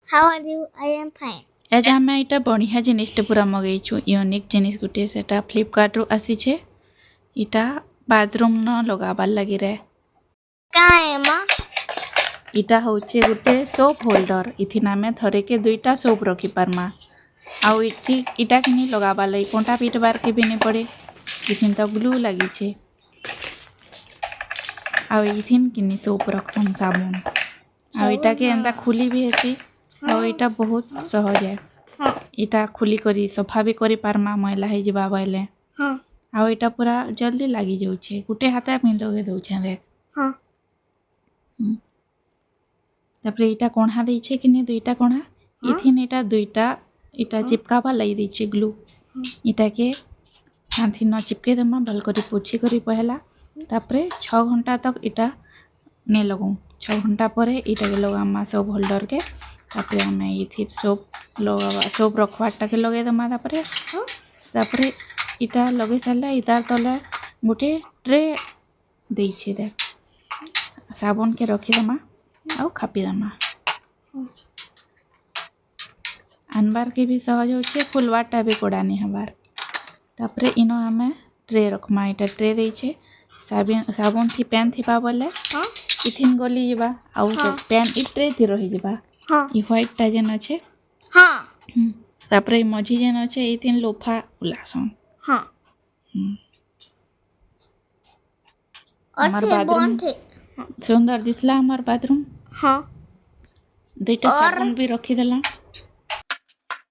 How are you? I am fine. आज आम एटा बढ़िया जिनिसटे पूरा मगेइछु यूनिक जिनिस गुटे सेटा फ्लिपकार्ट रु आसीछे। इटा बाथरूम न लगाबार लागि रे। का है माँ? इटा होचे गुटे सोप होल्डर। इथिन आमे थरे के दुईटा सोप रखी पारमा। आउ इटा किनी लगाबार लागि कोंटा पिटबार के भी नहीं पड़े। इथिन तो ग्लू लगी छे। आउ इथिन किनी सोप रखसन साबुन। आउ इटा के एंदा खुली भी हेसी। आउ इटा बहुत सहज है। हाँ इटा खुली करी सफा भी करी पारमा मैला हे जिबा बइले। हाँ आउ इटा पूरा जल्दी लागी जाउछे। गुटे हाथे में लगे दउछे देख। हाँ तापरे इटा कोणा दैछे कि नहीं दुईटा कोणा। इथिन इटा दुईटा इटा चिपकाबा लई दैछे ग्लू। इटा के हाथी न चिपके दमा भल करी पोछी करी पहला। तापरे 6 घंटा तक इटा ने लगू। 6 घंटा परे इटा के लगामा सोप होल्डर के। तापरे हमें इथिर सोप रखवाटा के लगे दमा। तापरे इटा लगे सारला इतार तले गोटे ट्रे देइछे देख। साबुन के रखी दमा आउ खापी दमा। आनबार के भी सहज होचे खुलवाटा भी कोड़ा नहीं हबार। तापरे इनो हमें ट्रे रखमा। इटा ट्रे देइछे साबुन थी पेन थी पा बोले इथिन गली जिबा आउ पेन इ ट्रे थी रही जिबा। इ व्हाइट टा जेन अच्छे। तापरे मझी जेन अच्छे इथिन लोफा उलासन। हमार बाथरूम सुंदर दिसला हमार बाथरूम। दुईटा साबुन भी रखी देला।